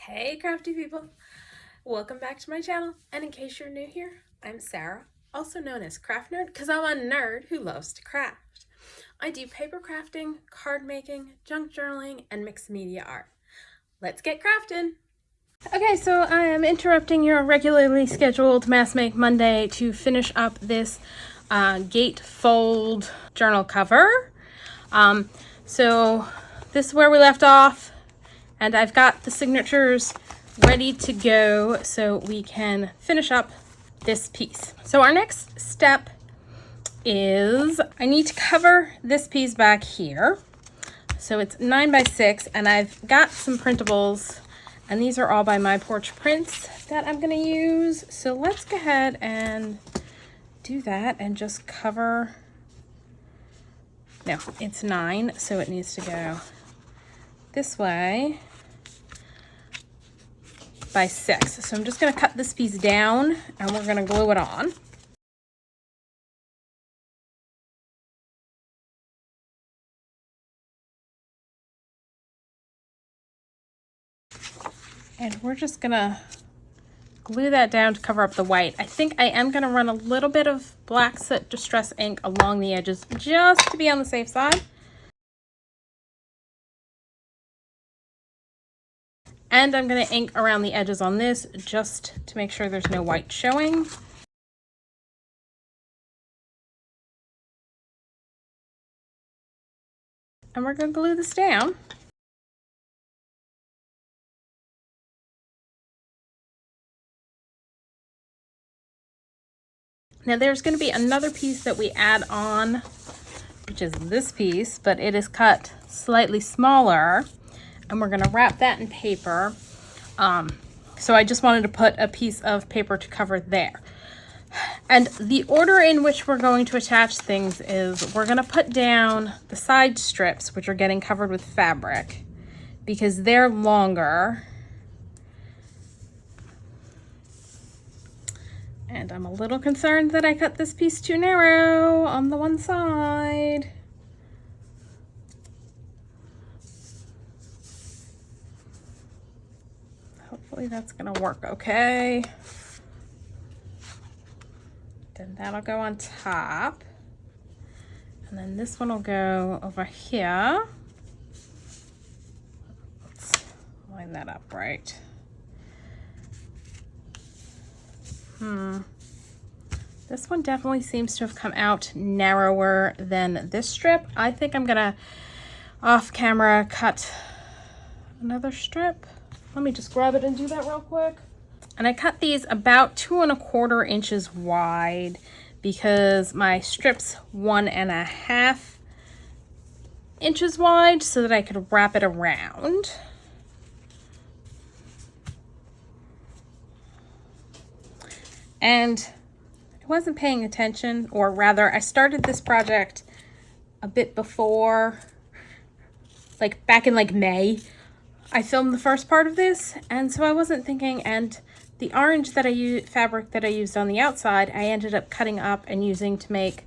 Hey crafty people, welcome back to my channel, and in case you're new here, I'm Sarah, also known as Craft Nerd because I'm a nerd who loves to craft. I do paper crafting, card making, junk journaling, and mixed media art. Let's get crafting! Okay, so I am interrupting your regularly scheduled Mass Make Monday to finish up this gatefold journal cover. So this is where we left off. And I've got the signatures ready to go so we can finish up this piece. So our next step is I need to cover this piece back here. So it's 9x6 and I've got some printables and these are all by my Porch Prints that I'm gonna use. So let's go ahead and do that and just cover. No, it's 9, so it needs to go this way by 6. So I'm just going to cut this piece down and we're going to glue it on. And we're just going to glue that down to cover up the white. I think I am going to run a little bit of black soot distress ink along the edges just to be on the safe side. And I'm going to ink around the edges on this just to make sure there's no white showing. And we're going to glue this down. Now there's going to be another piece that we add on, which is this piece, but it is cut slightly smaller. And we're going to wrap that in paper. So I just wanted to put a piece of paper to cover there. And the order in which we're going to attach things is we're going to put down the side strips, which are getting covered with fabric, because they're longer. And I'm a little concerned that I cut this piece too narrow on the one side. Hopefully that's gonna work okay. Then that'll go on top. And then this one will go over here. Let's line that up right. This one definitely seems to have come out narrower than this strip. I think I'm gonna off camera cut another strip. Let me just grab it and do that real quick. And I cut these about 2 1/4 inches wide because my strip's 1.5 inches wide so that I could wrap it around. And I wasn't paying attention, or rather I started this project a bit before, like back in like May. I filmed the first part of this, and so I wasn't thinking, and the orange that I used, fabric that I used on the outside, I ended up cutting up and using to make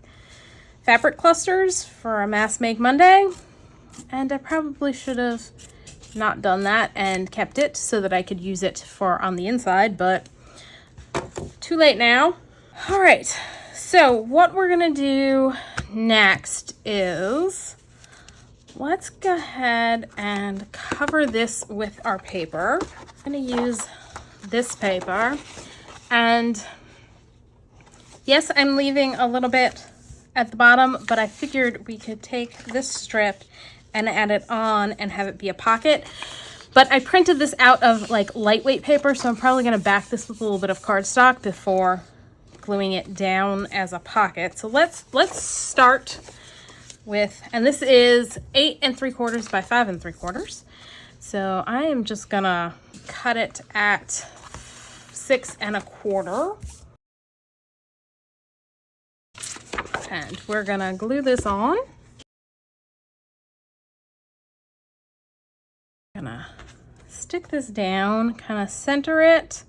fabric clusters for a Mass Make Monday. And I probably should have not done that and kept it so that I could use it for on the inside, but too late now. All right, so what we're gonna do next is let's go ahead and cover this with our paper. I'm gonna use this paper, and yes, I'm leaving a little bit at the bottom, but I figured we could take this strip and add it on and have it be a pocket. But I printed this out of like lightweight paper, so I'm probably gonna back this with a little bit of cardstock before gluing it down as a pocket. So let's start with, and this is 8 3/4 by 5 3/4. So I am just gonna cut it at 6 1/4. And we're gonna glue this on. Gonna stick this down, kind of center it,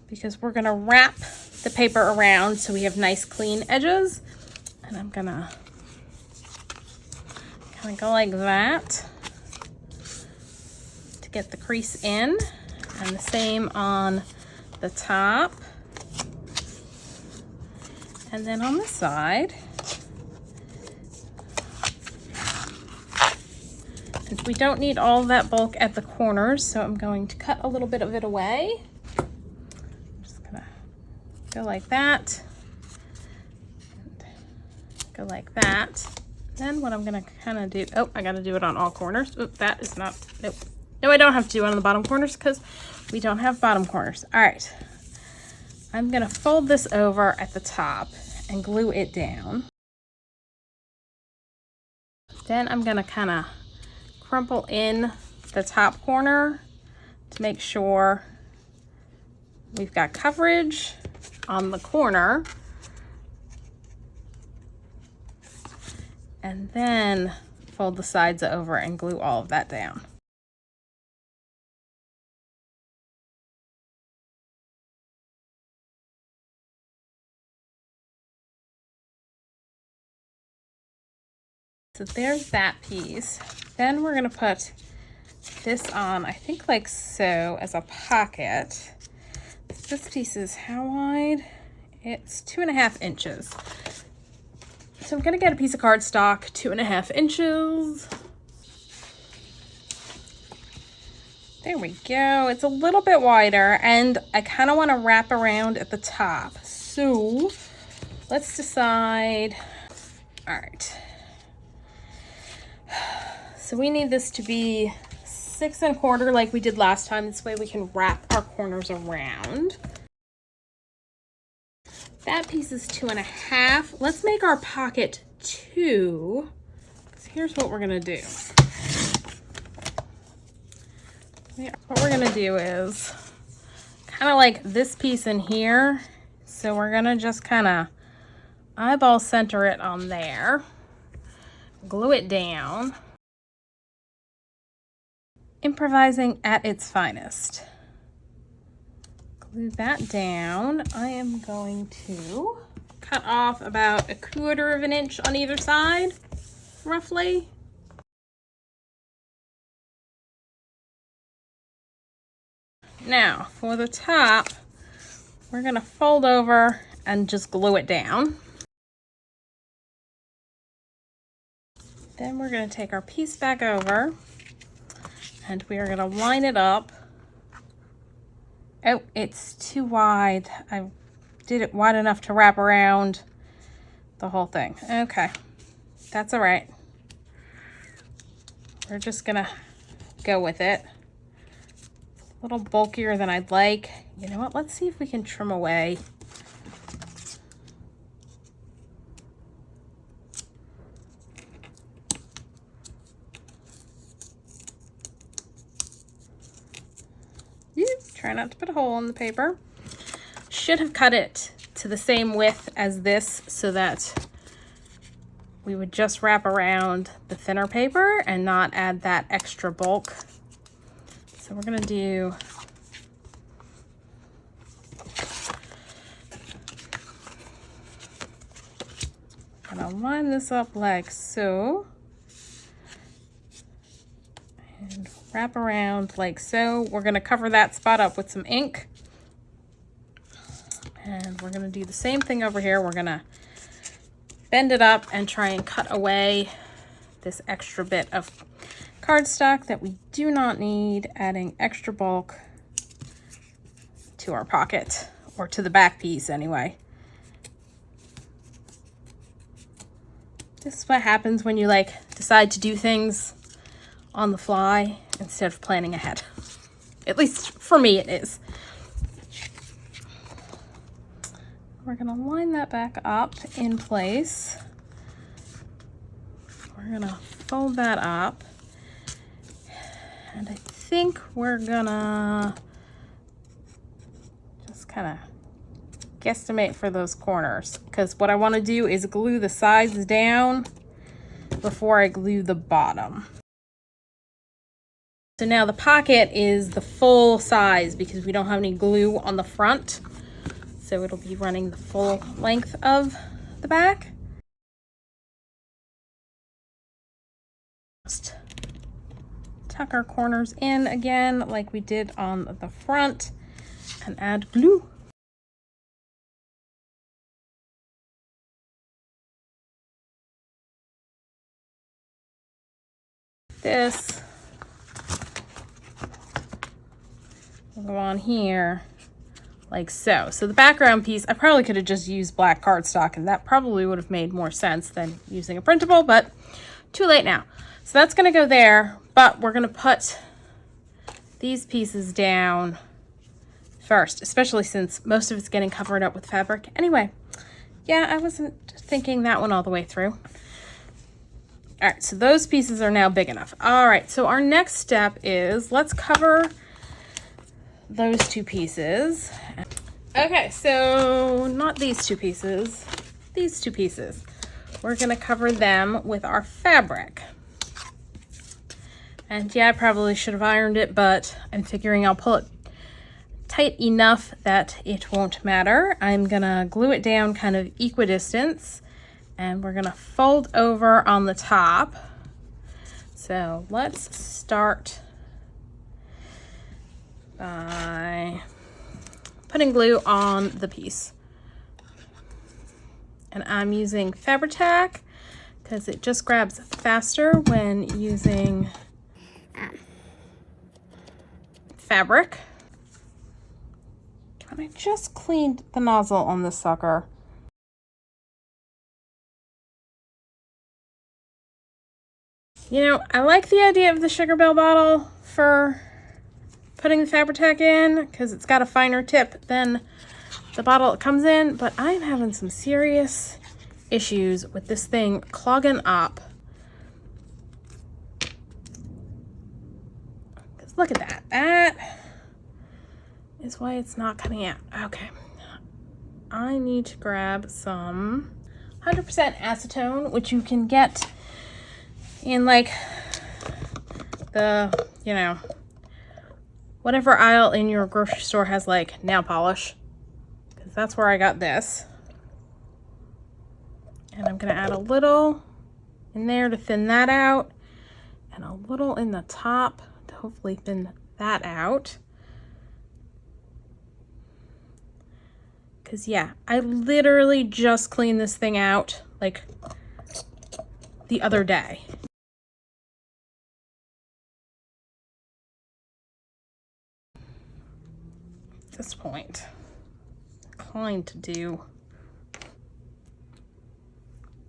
because we're gonna wrap the paper around so we have nice clean edges. And I'm gonna kind of go like that to get the crease in, and the same on the top. And then on the side. And we don't need all that bulk at the corners, so I'm going to cut a little bit of it away. I'm just gonna go like that. And go like that. Then what I'm gonna kind of do, oh, I gotta do it on all corners. Oop, that is not, nope. No, I don't have to do it on the bottom corners because we don't have bottom corners. All right, I'm gonna fold this over at the top and glue it down. Then I'm gonna kind of crumple in the top corner to make sure we've got coverage on the corner. And then fold the sides over and glue all of that down. So there's that piece. Then we're gonna put this on, I think like so, as a pocket. This piece is how wide? It's 2.5 inches. So I'm gonna get a piece of cardstock, 2.5 inches. There we go. It's a little bit wider, and I kind of want to wrap around at the top. So let's decide. All right. So we need this to be 6 1/4 like we did last time. This way we can wrap our corners around. That piece is 2.5. Let's make our pocket 2. So here's what we're gonna do. What we're gonna do is kind of like this piece in here. So we're gonna just kind of eyeball center it on there. Glue it down. Improvising at its finest. Glue that down. I am going to cut off about 1/4 of an inch on either side, roughly. Now, for the top, we're gonna fold over and just glue it down. Then we're gonna take our piece back over and we are gonna line it up. Oh, it's too wide. I did it wide enough to wrap around the whole thing. Okay, that's all right. We're just gonna go with it. It's a little bulkier than I'd like. You know what, let's see if we can trim away. Try not to put a hole in the paper. Should have cut it to the same width as this so that we would just wrap around the thinner paper and not add that extra bulk. So we're gonna do I'm gonna line this up like so. And wrap around like so. We're gonna cover that spot up with some ink. And we're gonna do the same thing over here. We're gonna bend it up and try and cut away this extra bit of cardstock that we do not need, adding extra bulk to our pocket, or to the back piece anyway. This is what happens when you decide to do things on the fly instead of planning ahead. At least for me it is. We're gonna line that back up in place. We're gonna fold that up. And I think we're gonna just kind of guesstimate for those corners, because what I want to do is glue the sides down before I glue the bottom. So now the pocket is the full size because we don't have any glue on the front. So it'll be running the full length of the back. Just tuck our corners in again like we did on the front and add glue. This will go on here like so. So the background piece, I probably could have just used black cardstock and that probably would have made more sense than using a printable, but too late now. So that's gonna go there, but we're gonna put these pieces down first, especially since most of it's getting covered up with fabric. Anyway, yeah, I wasn't thinking that one all the way through. All right, so those pieces are now big enough. All right, so our next step is let's cover those two pieces. Okay, so not these two pieces, these two pieces. We're gonna cover them with our fabric. And yeah, I probably should have ironed it, but I'm figuring I'll pull it tight enough that it won't matter. I'm gonna glue it down kind of equidistance, and we're gonna fold over on the top. So let's start by putting glue on the piece. And I'm using Fabri-Tac because it just grabs faster when using fabric. And I just cleaned the nozzle on this sucker. You know, I like the idea of the Sugar Bell bottle for putting the Fabri-Tac in because it's got a finer tip than the bottle it comes in, but I'm having some serious issues with this thing clogging up. Because look at that. That is why it's not coming out. Okay. I need to grab some 100% acetone, which you can get in like the, you know, whatever aisle in your grocery store has like nail polish, because that's where I got this. And I'm gonna add a little in there to thin that out, and a little in the top to hopefully thin that out. Because yeah, I literally just cleaned this thing out like the other day. At this point, I'm inclined to do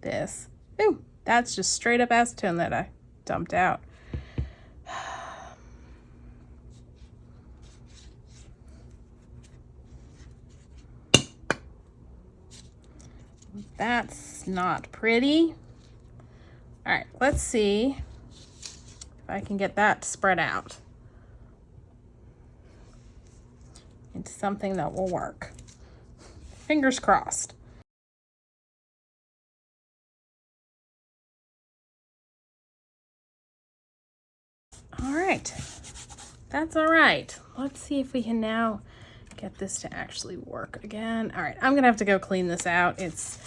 this. Ooh, that's just straight up acetone that I dumped out. That's not pretty. All right, let's see if I can get that spread out into something that will work. Fingers crossed. All right, that's all right. Let's see if we can now get this to actually work again. All right, I'm gonna have to go clean this out. It's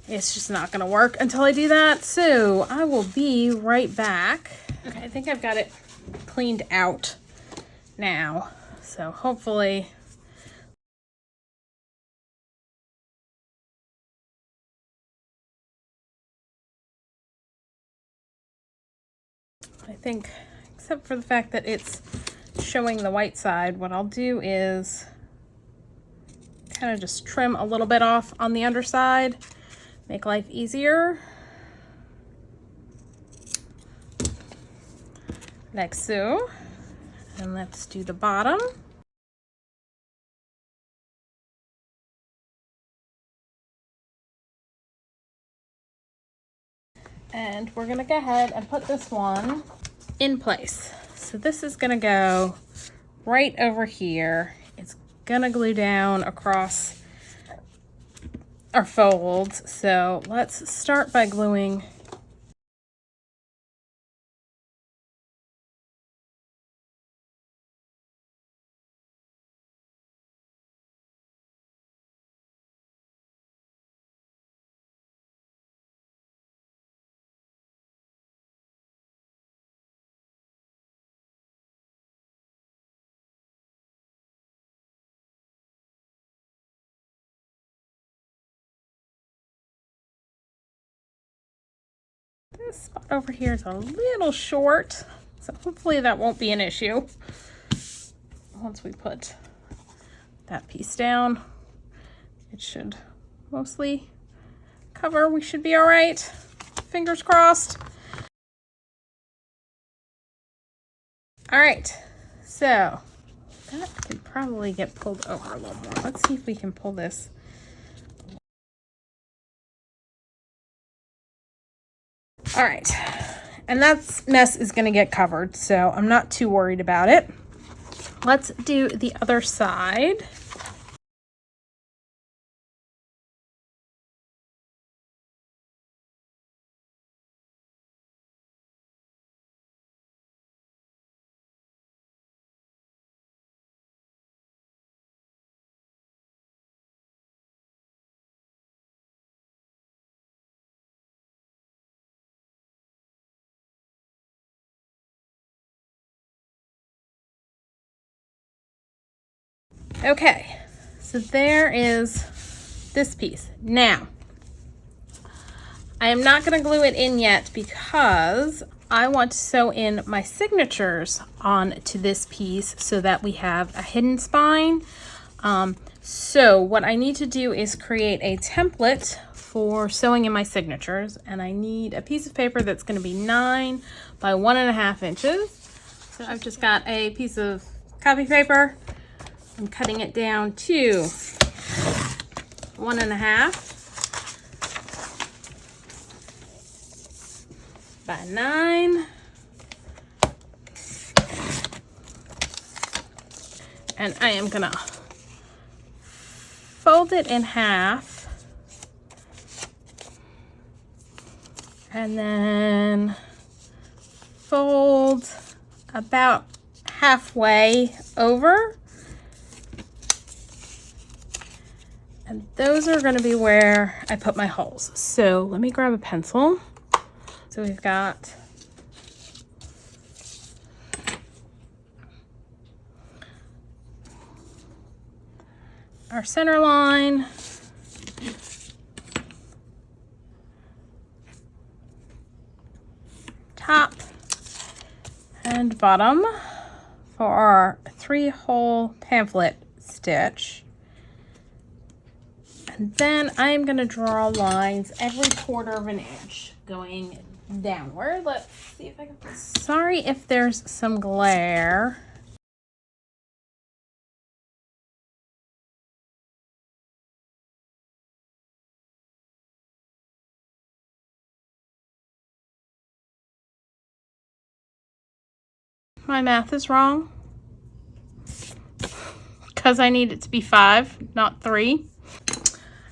just not gonna work until I do that. So I will be right back. Okay, I think I've got it cleaned out now. So hopefully I think, except for the fact that it's showing the white side, what I'll do is kind of just trim a little bit off on the underside, make life easier. Like so. And let's do the bottom. And we're gonna go ahead and put this one in place. So this is gonna go right over here. It's gonna glue down across our folds. So let's start by gluing This spot over here is a little short, so hopefully that won't be an issue. Once we put that piece down, it should mostly cover. We should be all right. Fingers crossed. All right, so that could probably get pulled over a little more. Let's see if we can pull this. All right, and that mess is gonna get covered, so I'm not too worried about it. Let's do the other side. Okay, so there is this piece. Now, I am not going to glue it in yet because I want to sew in my signatures onto this piece so that we have a hidden spine. So what I need to do is create a template for sewing in my signatures, and I need a piece of paper that's going to be 9 by 1.5 inches. So I've just got a piece of copy paper. I'm cutting it down to 1.5 by 9. And I am gonna fold it in half and then fold about halfway over. And those are going to be where I put my holes. So let me grab a pencil. So we've got our center line, top and bottom for our 3-hole pamphlet stitch. And then I am going to draw lines every 1/4 of an inch going downward. Let's see if I can. Sorry if there's some glare. My math is wrong because I need it to be 5, not 3.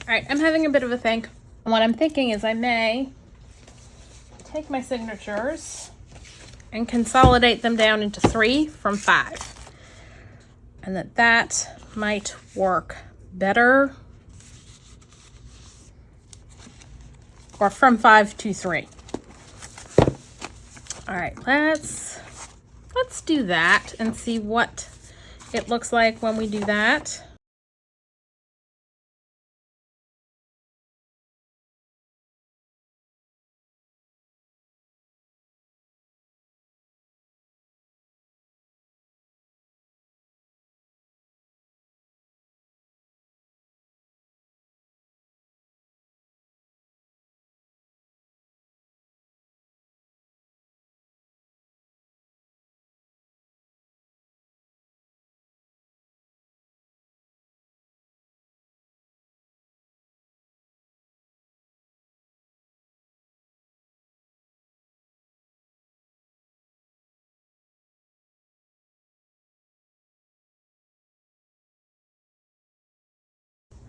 All right, I'm having a bit of a think. And what I'm thinking is I may take my signatures and consolidate them down into 3 from 5. And that might work better. Or from 5 to 3. All right, let's do that and see what it looks like when we do that.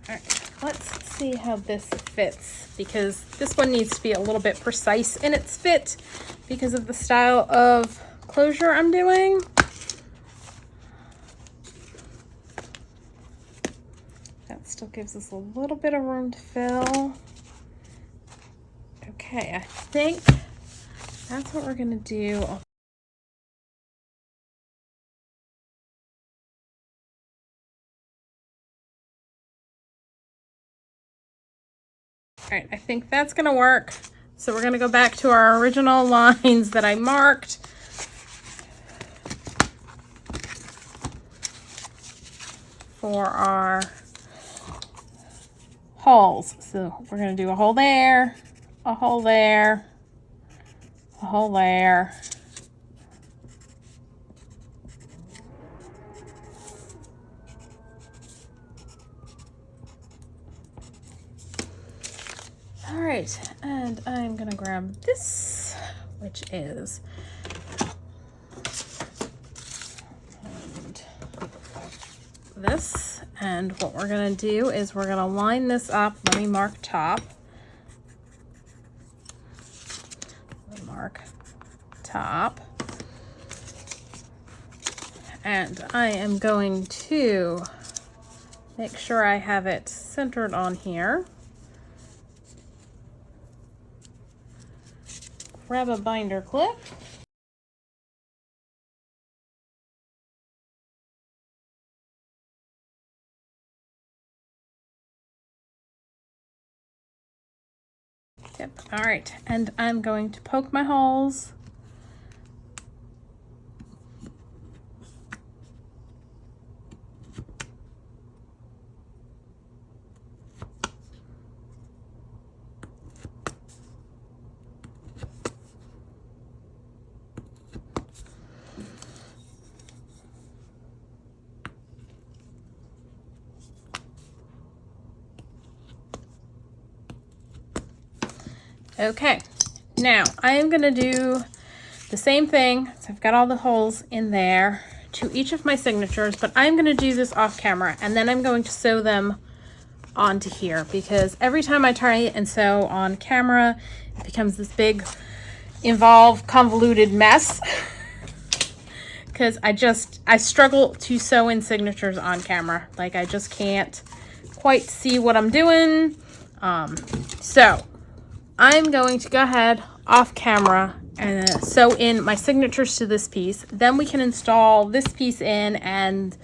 All right, let's see how this fits, because this one needs to be a little bit precise in its fit because of the style of closure I'm doing. That still gives us a little bit of room to fill. Okay, I think that's what we're gonna do. All right, I think that's gonna work. So we're gonna go back to our original lines that I marked. For our holes. So we're gonna do a hole there, a hole there, a hole there. All right, and I'm gonna grab this, which is this, and what we're gonna do is we're gonna line this up. Let me mark top. Mark top. And I am going to make sure I have it centered on here. Grab a binder clip. Yep. All right, and I'm going to poke my holes. Okay, now I am gonna do the same thing. So I've got all the holes in there to each of my signatures, but I'm gonna do this off camera and then I'm going to sew them onto here because every time I try and sew on camera, it becomes this big, involved, convoluted mess. Because I struggle to sew in signatures on camera. Like I just can't quite see what I'm doing. So I'm going to go ahead off camera and sew in my signatures to this piece. Then we can install this piece in and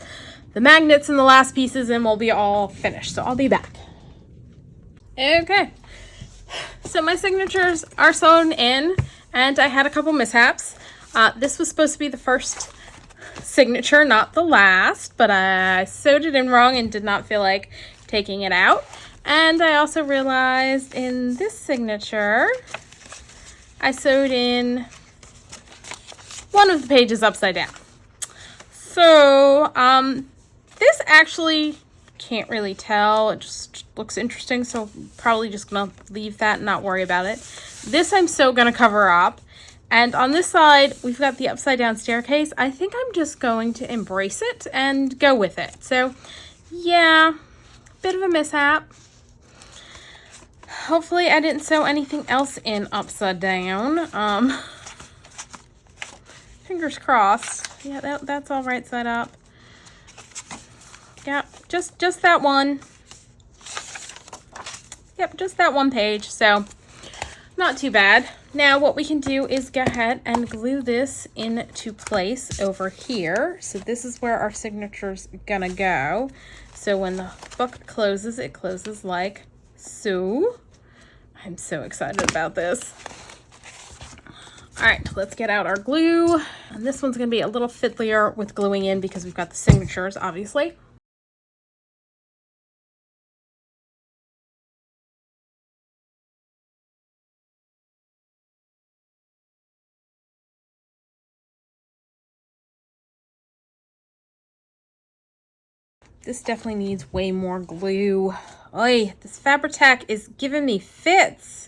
the magnets and the last pieces and we'll be all finished. So I'll be back. Okay. So my signatures are sewn in and I had a couple mishaps. This was supposed to be the first signature, not the last, but I sewed it in wrong and did not feel like taking it out. And I also realized in this signature, I sewed in one of the pages upside down. So this actually can't really tell. It just looks interesting. So probably just gonna leave that and not worry about it. This I'm so gonna cover up. And on this side, we've got the upside down staircase. I think I'm just going to embrace it and go with it. So yeah, bit of a mishap. Hopefully I didn't sew anything else in upside down. Fingers crossed. Yeah, that's all right side up. Yeah, just that one. Yep, just that one page. So not too bad. Now what we can do is go ahead and glue this into place over here. So this is where our signature's gonna go. So when the book closes, it closes like so. I'm so excited about this. All right, let's get out our glue. And this one's gonna be a little fiddlier with gluing in because we've got the signatures, obviously. This definitely needs way more glue. Oy, this Fabri-Tac is giving me fits.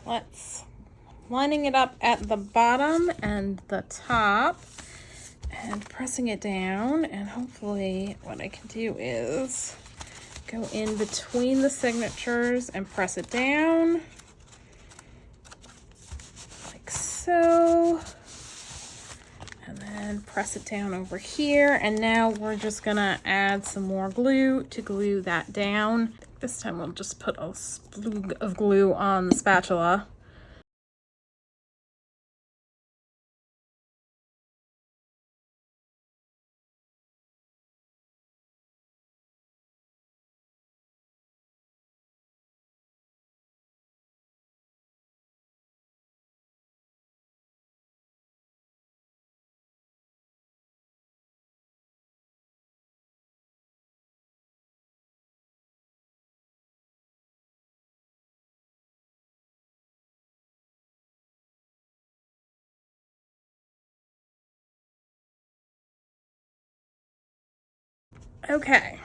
Let's lining it up at the bottom and the top and pressing it down, and hopefully what I can do is go in between the signatures and press it down like so, and then press it down over here. And now we're just gonna add some more glue to glue that down. This time we'll just put a splug of glue on the spatula. Okay,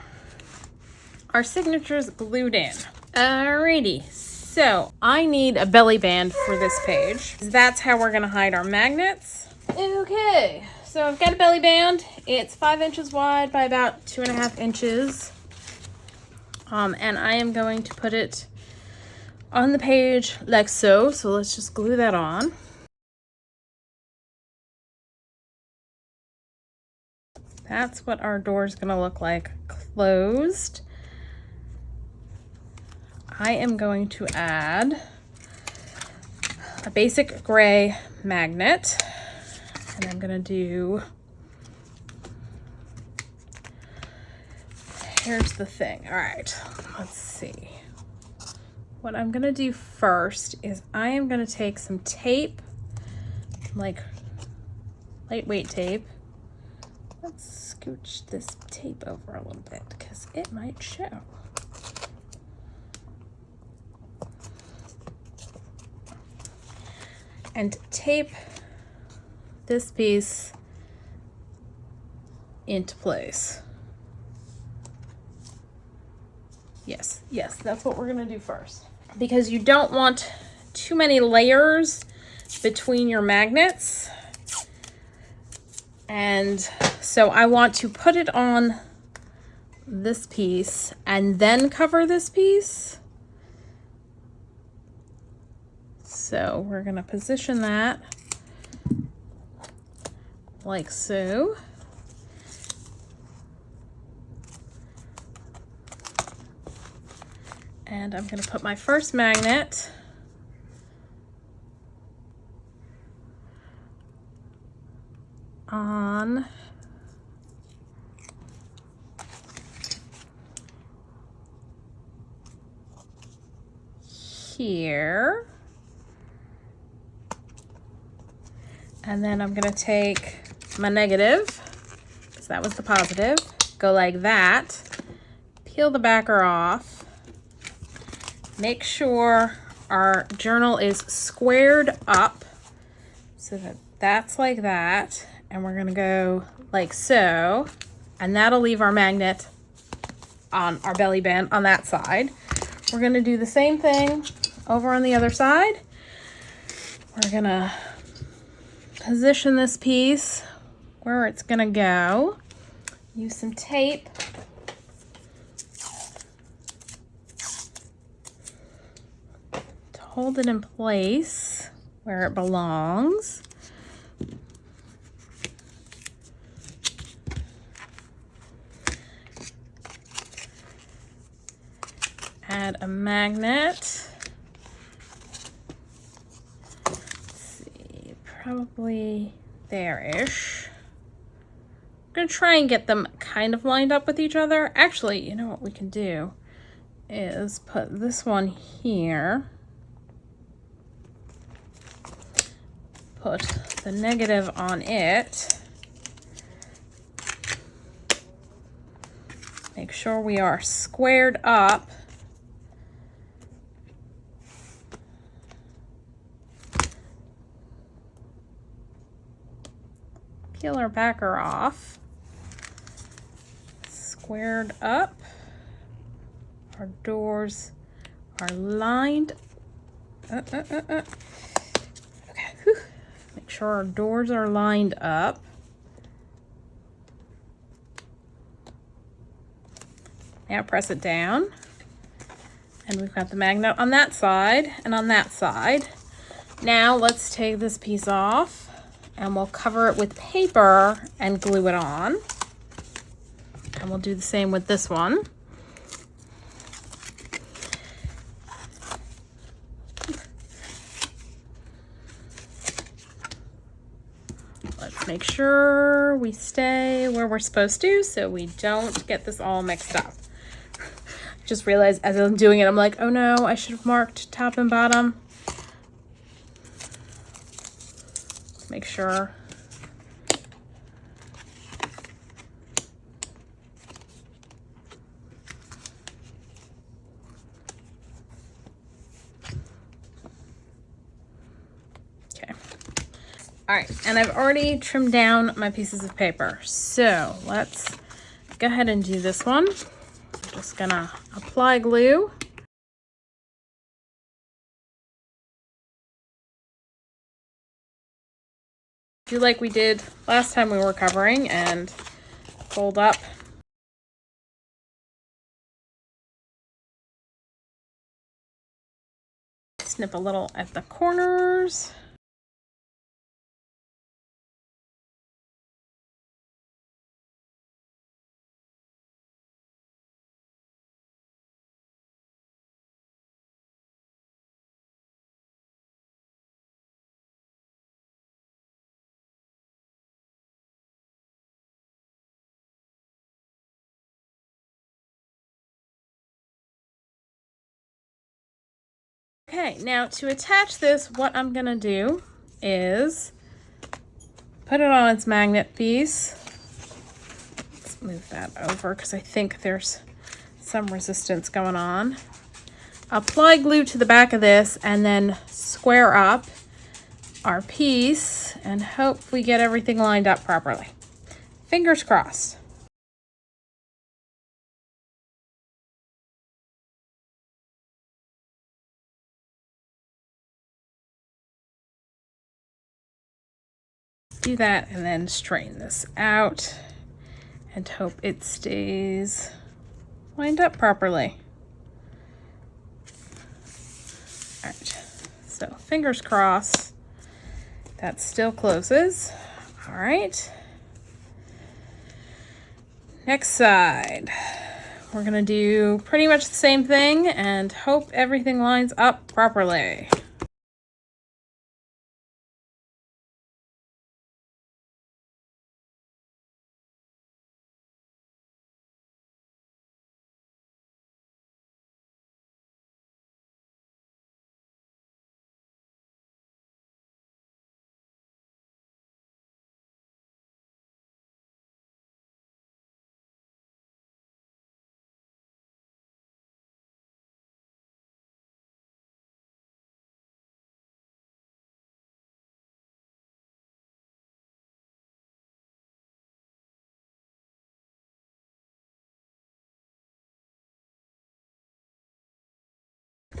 our signature's glued in. Alrighty, so I need a belly band for this page. That's how we're gonna hide our magnets. Okay, so I've got a belly band. It's 5 inches wide by about 2.5 inches. And I am going to put it on the page like so. So let's just glue that on. That's what our door is gonna look like closed. I am going to add a basic gray magnet, and I'm gonna do, here's the thing. All right, let's see. What I'm gonna do first is I am gonna take some tape, like lightweight tape. Let's scooch this tape over a little bit because it might show. And tape this piece into place. Yes, that's what we're gonna do first. Because you don't want too many layers between your magnets. And so I want to put it on this piece and then cover this piece. So we're gonna position that like so. And I'm gonna put my first magnet on here. And then I'm gonna take my negative, because that was the positive, go like that, peel the backer off, make sure our journal is squared up so that that's like that, and we're gonna go like so, and that'll leave our magnet on our belly band on that side. We're gonna do the same thing over on the other side. We're gonna position this piece where it's gonna go. Use some tape. To hold it in place where it belongs. Add a magnet. Probably there-ish. I'm gonna try and get them kind of lined up with each other. Actually, you know what we can do is put this one here, put the negative on it, make sure we are squared up. Peel our backer off, squared up, our doors are lined, okay, whew. Make sure our doors are lined up. Now press it down, and we've got the magnet on that side and on that side. Now let's take this piece off, and we'll cover it with paper and glue it on. And we'll do the same with this one. Let's make sure we stay where we're supposed to so we don't get this all mixed up. Just realized as I'm doing it, I'm like, oh no, I should have marked top and bottom. Make sure. Okay. All right, and I've already trimmed down my pieces of paper. So let's go ahead and do this one. I'm just gonna apply glue. Do like we did last time we were covering and fold up. Snip a little at the corners. Okay, now to attach this, what I'm gonna do is put it on its magnet piece. Let's move that over because I think there's some resistance going on. Apply glue to the back of this and then square up our piece and hope we get everything lined up properly. Fingers crossed. Do that and then straighten this out and hope it stays lined up properly. All right, so fingers crossed that still closes. All right, next side. We're gonna do pretty much the same thing and hope everything lines up properly.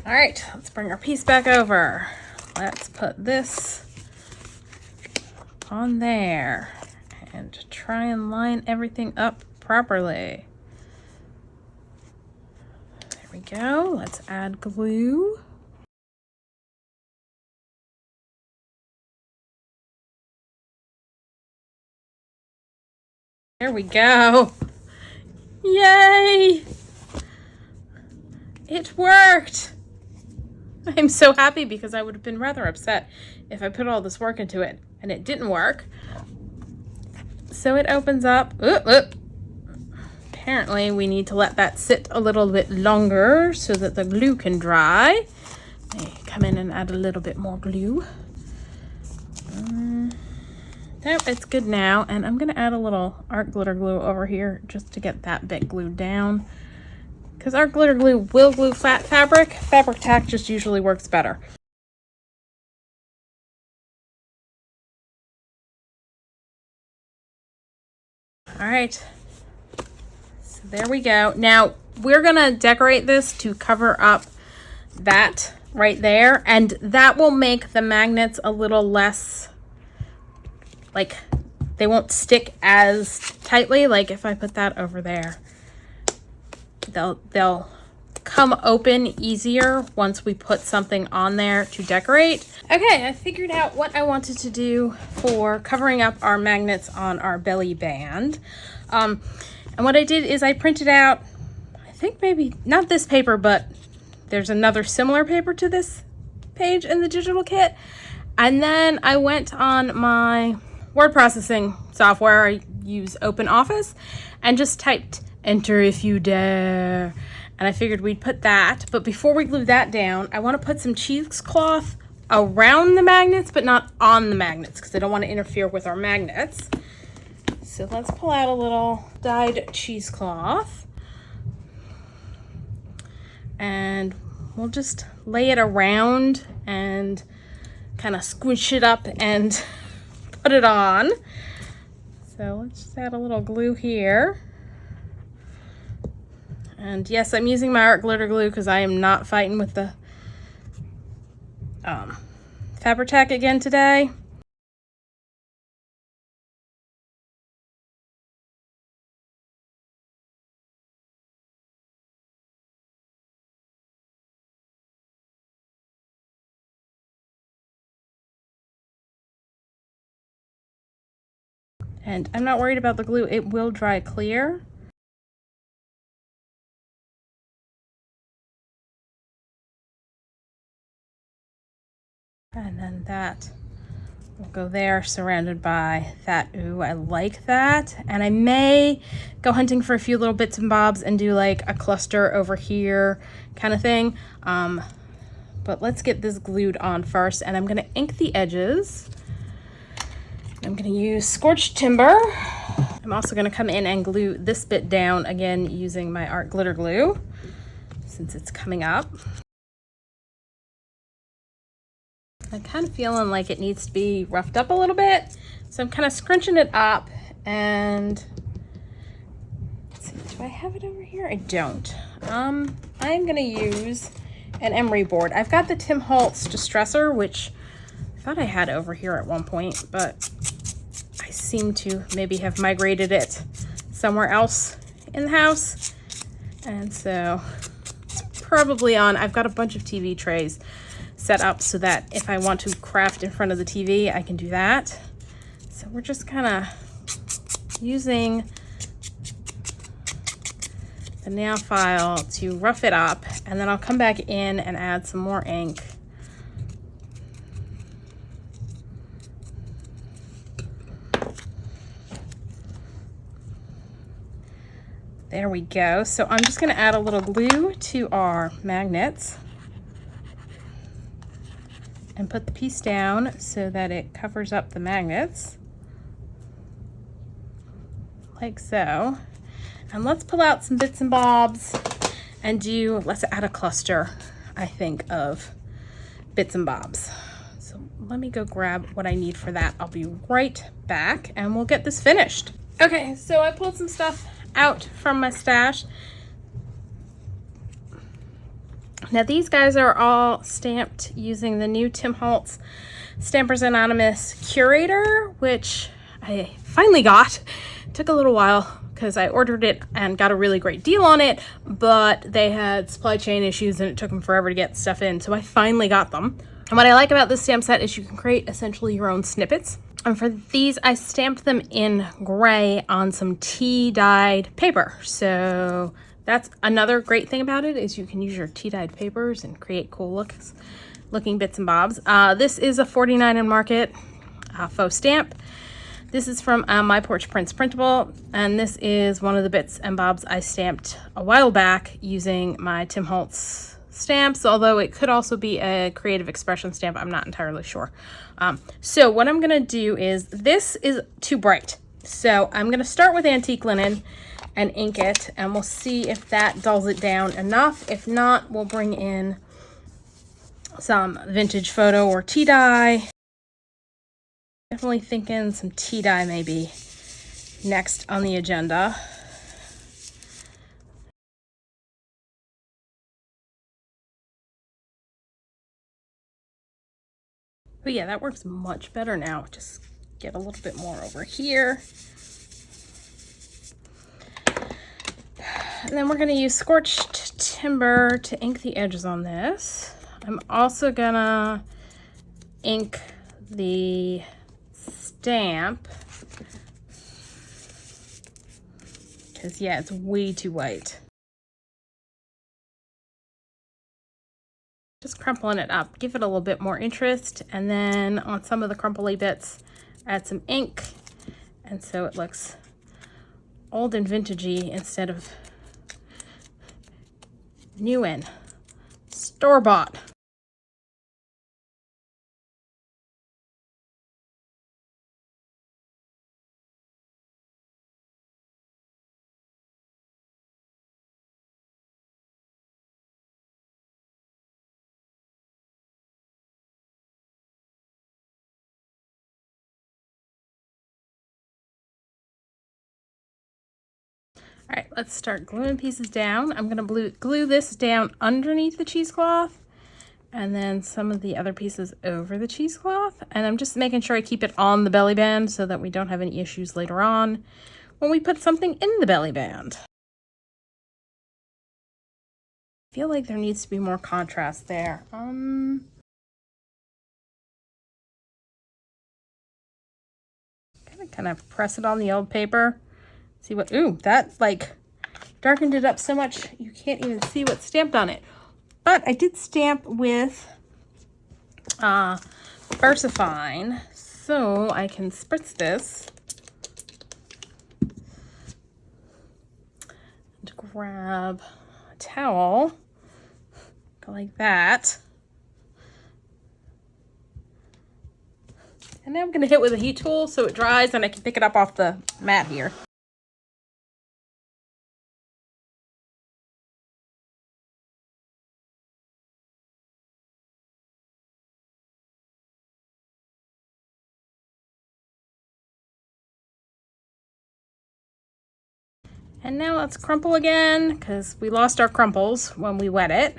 All right, let's bring our piece back over. Let's put this on there and try and line everything up properly. There we go. Let's add glue. There we go. Yay! It worked! I'm so happy because I would have been rather upset if I put all this work into it and it didn't work. So it opens up. Apparently we need to let that sit a little bit longer so that the glue can dry. Let me come in and add a little bit more glue. No, it's good now. And I'm going to add a little art glitter glue over here just to get that bit glued down. Because art glitter glue will glue flat fabric. Fabric tack just usually works better. All right, so there we go. Now we're gonna decorate this to cover up that right there, and that will make the magnets a little less, like, they won't stick as tightly. Like if I put that over there, they'll come open easier once we put something on there to decorate. Okay, I figured out what I wanted to do for covering up our magnets on our belly band. And what I did is I printed out, I think maybe not this paper, but there's another similar paper to this page in the digital kit. And then I went on my word processing software. I use OpenOffice and just typed "enter if you dare." And I figured we'd put that, but before we glue that down, I want to put some cheesecloth around the magnets, but not on the magnets, because I don't want to interfere with our magnets. So let's pull out a little dyed cheesecloth. And we'll just lay it around and kind of squish it up and put it on. So let's just add a little glue here. And yes, I'm using my art glitter glue because I am not fighting with the Fabri-Tac again today. And I'm not worried about the glue, it will dry clear. And then that will go there, surrounded by that. Ooh, I like that. And I may go hunting for a few little bits and bobs and do like a cluster over here kind of thing. But let's get this glued on first, and I'm gonna ink the edges. I'm gonna use scorched timber. I'm also gonna come in and glue this bit down again using my art glitter glue since it's coming up. I'm kind of feeling like it needs to be roughed up a little bit, so I'm kind of scrunching it up. And let's see, do I have it over here? I don't. I'm gonna use an emery board. I've got the Tim Holtz Distressor, which I thought I had over here at one point, but I seem to maybe have migrated it somewhere else in the house. And so it's probably on. I've got a bunch of TV trays set up so that if I want to craft in front of the TV, I can do that. So we're just kind of using the nail file to rough it up, and then I'll come back in and add some more ink. There we go. So I'm just going to add a little glue to our magnets and put the piece down so that it covers up the magnets, like so. And let's pull out some bits and bobs and let's add a cluster, I think, of bits and bobs. So let me go grab what I need for that. I'll be right back and we'll get this finished. Okay, so I pulled some stuff out from my stash. Now these guys are all stamped using the new Tim Holtz Stampers Anonymous Curator, which I finally got. It took a little while because I ordered it and got a really great deal on it, but they had supply chain issues and it took them forever to get stuff in, so I finally got them. And what I like about this stamp set is you can create essentially your own snippets. And for these, I stamped them in gray on some tea-dyed paper. So that's another great thing about it, is you can use your tea-dyed papers and create cool looking bits and bobs. This is a 49 in Market faux stamp. This is from my Porch Prints printable, and this is one of the bits and bobs I stamped a while back using my Tim Holtz stamps, although it could also be a creative expression stamp. I'm not entirely sure. So what I'm gonna do is, this is too bright, so I'm gonna start with antique linen and ink it, and we'll see if that dulls it down enough. If not, we'll bring in some vintage photo or tea dye. Definitely thinking some tea dye maybe next on the agenda. But yeah, that works much better now. Just get a little bit more over here. And then we're gonna use scorched timber to ink the edges on this. I'm also gonna ink the stamp because yeah, it's way too white. Just crumpling it up, give it a little bit more interest, and then on some of the crumply bits add some ink, and so it looks old and vintagey instead of new and store-bought. All right, let's start gluing pieces down. I'm gonna glue this down underneath the cheesecloth and then some of the other pieces over the cheesecloth. And I'm just making sure I keep it on the belly band so that we don't have any issues later on when we put something in the belly band. I feel like there needs to be more contrast there. Kind of press it on the old paper. See what, ooh, that like darkened it up so much you can't even see what's stamped on it. But I did stamp with VersaFine, so I can spritz this and grab a towel, go like that. And now I'm going to hit with a heat tool so it dries and I can pick it up off the mat here. And now let's crumple again because we lost our crumples when we wet it.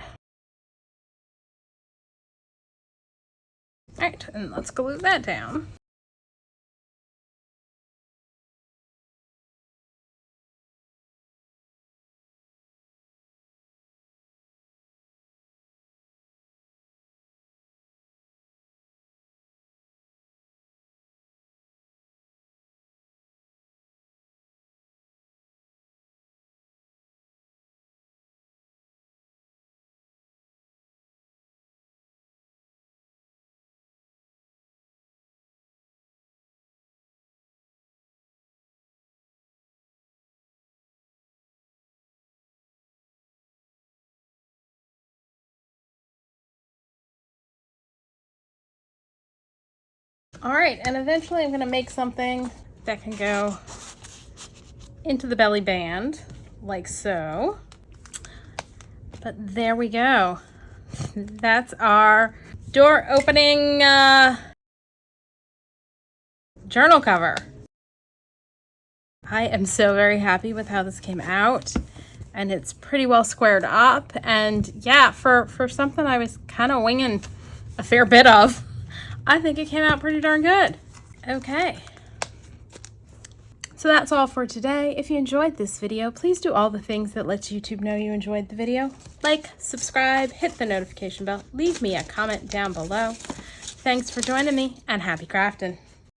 All right, and let's glue that down. All right, and eventually I'm going to make something that can go into the belly band, like so. But there we go. That's our door opening journal cover. I am so very happy with how this came out, and it's pretty well squared up. And yeah, for something I was kind of winging a fair bit of, I think it came out pretty darn good. Okay. So that's all for today. If you enjoyed this video, please do all the things that lets YouTube know you enjoyed the video. Like, subscribe, hit the notification bell, leave me a comment down below. Thanks for joining me, and happy crafting.